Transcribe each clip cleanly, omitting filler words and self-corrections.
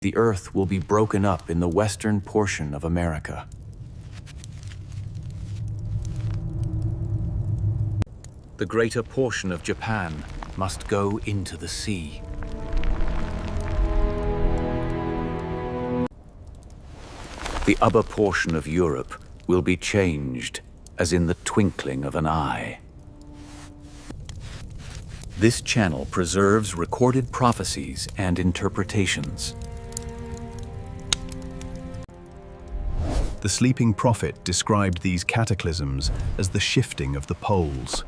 The Earth will be broken up in the western portion of America. The greater portion of Japan must go into the sea. The upper portion of Europe will be changed as in the twinkling of an eye. This channel preserves recorded prophecies and interpretations. The sleeping prophet described these cataclysms as the shifting of the poles.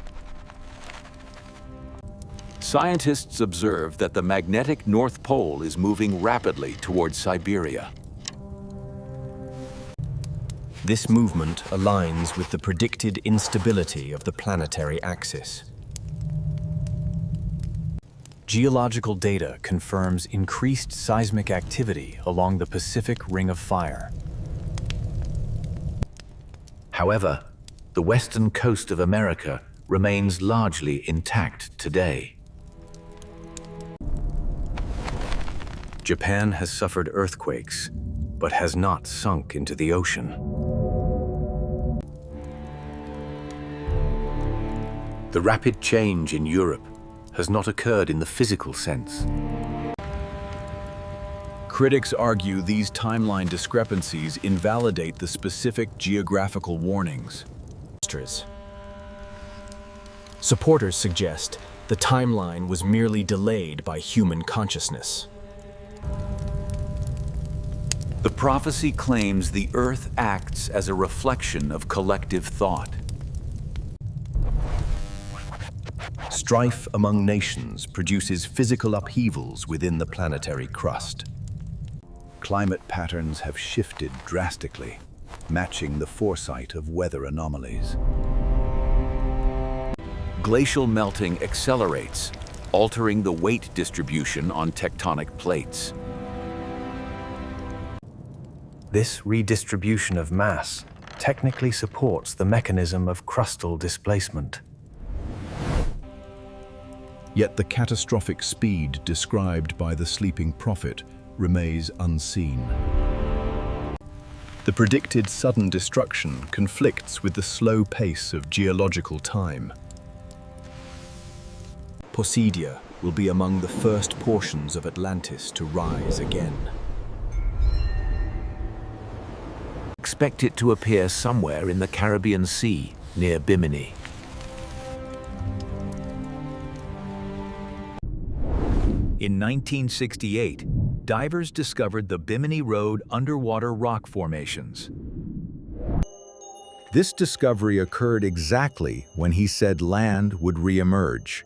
Scientists observe that the magnetic North Pole is moving rapidly towards Siberia. This movement aligns with the predicted instability of the planetary axis. Geological data confirms increased seismic activity along the Pacific Ring of Fire. However, the western coast of America remains largely intact today. Japan has suffered earthquakes, but has not sunk into the ocean. The rapid change in Europe has not occurred in the physical sense. Critics argue these timeline discrepancies invalidate the specific geographical warnings. Supporters suggest the timeline was merely delayed by human consciousness. The prophecy claims the Earth acts as a reflection of collective thought. Strife among nations produces physical upheavals within the planetary crust. Climate patterns have shifted drastically, matching the foresight of weather anomalies. Glacial melting accelerates, altering the weight distribution on tectonic plates. This redistribution of mass technically supports the mechanism of crustal displacement. Yet the catastrophic speed described by the sleeping prophet remains unseen. The predicted sudden destruction conflicts with the slow pace of geological time. Poseidia will be among the first portions of Atlantis to rise again. Expect it to appear somewhere in the Caribbean Sea, near Bimini. In 1968, divers discovered the Bimini Road underwater rock formations. This discovery occurred exactly when he said land would re-emerge.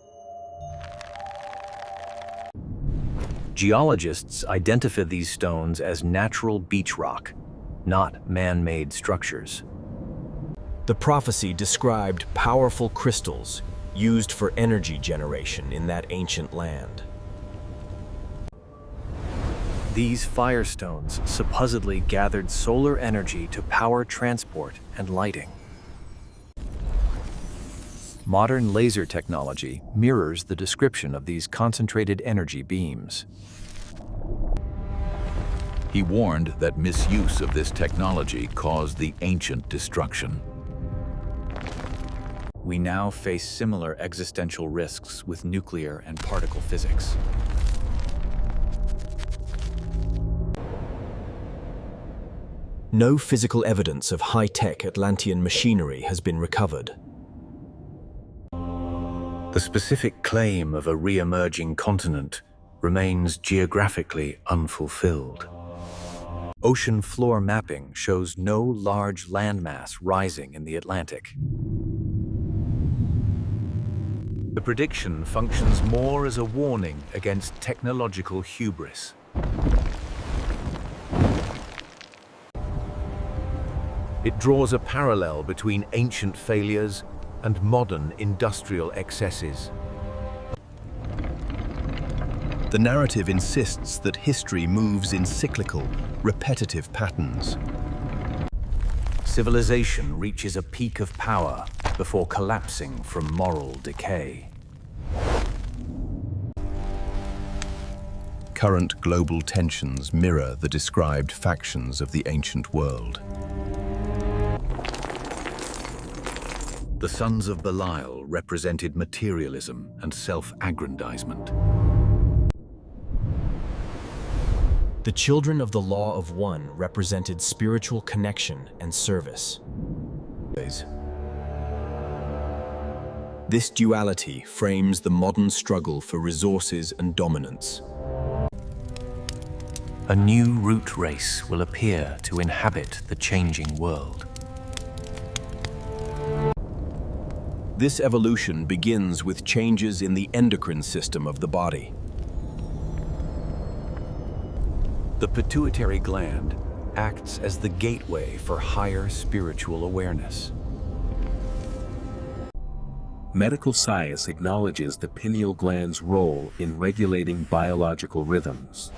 Geologists identified these stones as natural beach rock, not man-made structures. The prophecy described powerful crystals used for energy generation in that ancient land. These firestones supposedly gathered solar energy to power transport and lighting. Modern laser technology mirrors the description of these concentrated energy beams. He warned that misuse of this technology caused the ancient destruction. We now face similar existential risks with nuclear and particle physics. No physical evidence of high-tech Atlantean machinery has been recovered. The specific claim of a re-emerging continent remains geographically unfulfilled. Ocean floor mapping shows no large landmass rising in the Atlantic. The prediction functions more as a warning against technological hubris. It draws a parallel between ancient failures and modern industrial excesses. The narrative insists that history moves in cyclical, repetitive patterns. Civilization reaches a peak of power before collapsing from moral decay. Current global tensions mirror the described factions of the ancient world. The sons of Belial represented materialism and self-aggrandizement. The children of the Law of One represented spiritual connection and service. This duality frames the modern struggle for resources and dominance. A new root race will appear to inhabit the changing world. This evolution begins with changes in the endocrine system of the body. The pituitary gland acts as the gateway for higher spiritual awareness. Medical science acknowledges the pineal gland's role in regulating biological rhythms.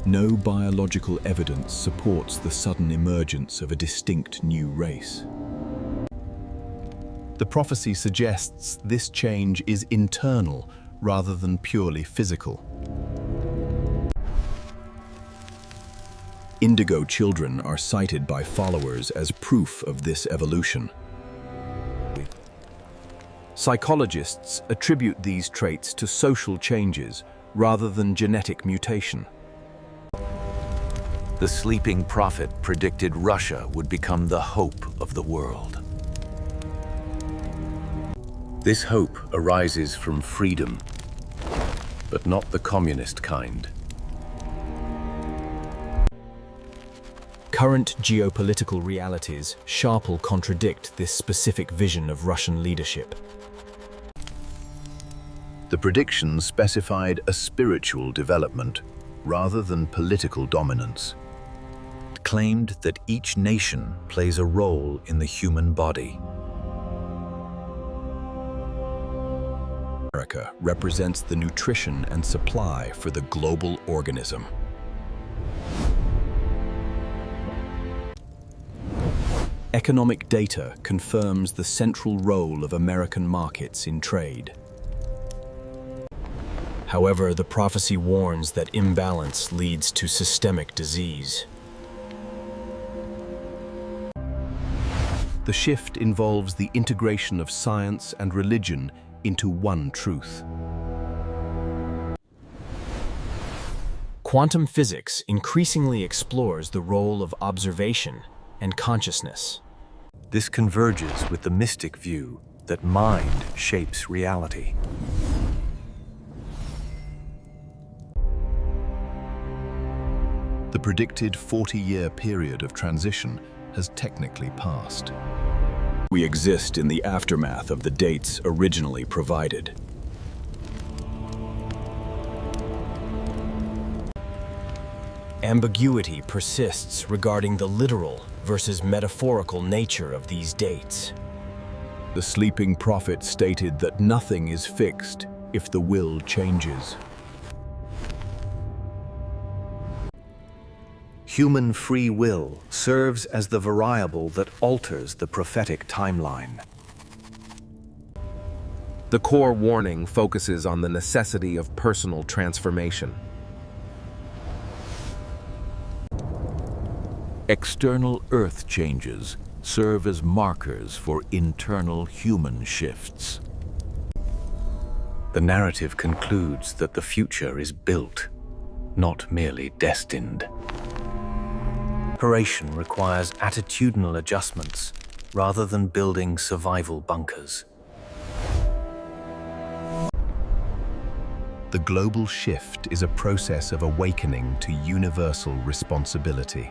No biological evidence supports the sudden emergence of a distinct new race. The prophecy suggests this change is internal rather than purely physical. Indigo children are cited by followers as proof of this evolution. Psychologists attribute these traits to social changes rather than genetic mutation. The sleeping prophet predicted Russia would become the hope of the world. This hope arises from freedom, but not the communist kind. Current geopolitical realities sharply contradict this specific vision of Russian leadership. The predictions specified a spiritual development rather than political dominance. It claimed that each nation plays a role in the human body. America represents the nutrition and supply for the global organism. Economic data confirms the central role of American markets in trade. However, the prophecy warns that imbalance leads to systemic disease. The shift involves the integration of science and religion into one truth. Quantum physics increasingly explores the role of observation and consciousness. This converges with the mystic view that mind shapes reality. The predicted 40-year period of transition has technically passed. We exist in the aftermath of the dates originally provided. Ambiguity persists regarding the literal versus metaphorical nature of these dates. The sleeping prophet stated that nothing is fixed if the will changes. Human free will serves as the variable that alters the prophetic timeline. The core warning focuses on the necessity of personal transformation. External Earth changes serve as markers for internal human shifts. The narrative concludes that the future is built, not merely destined. Preparation requires attitudinal adjustments rather than building survival bunkers. The global shift is a process of awakening to universal responsibility.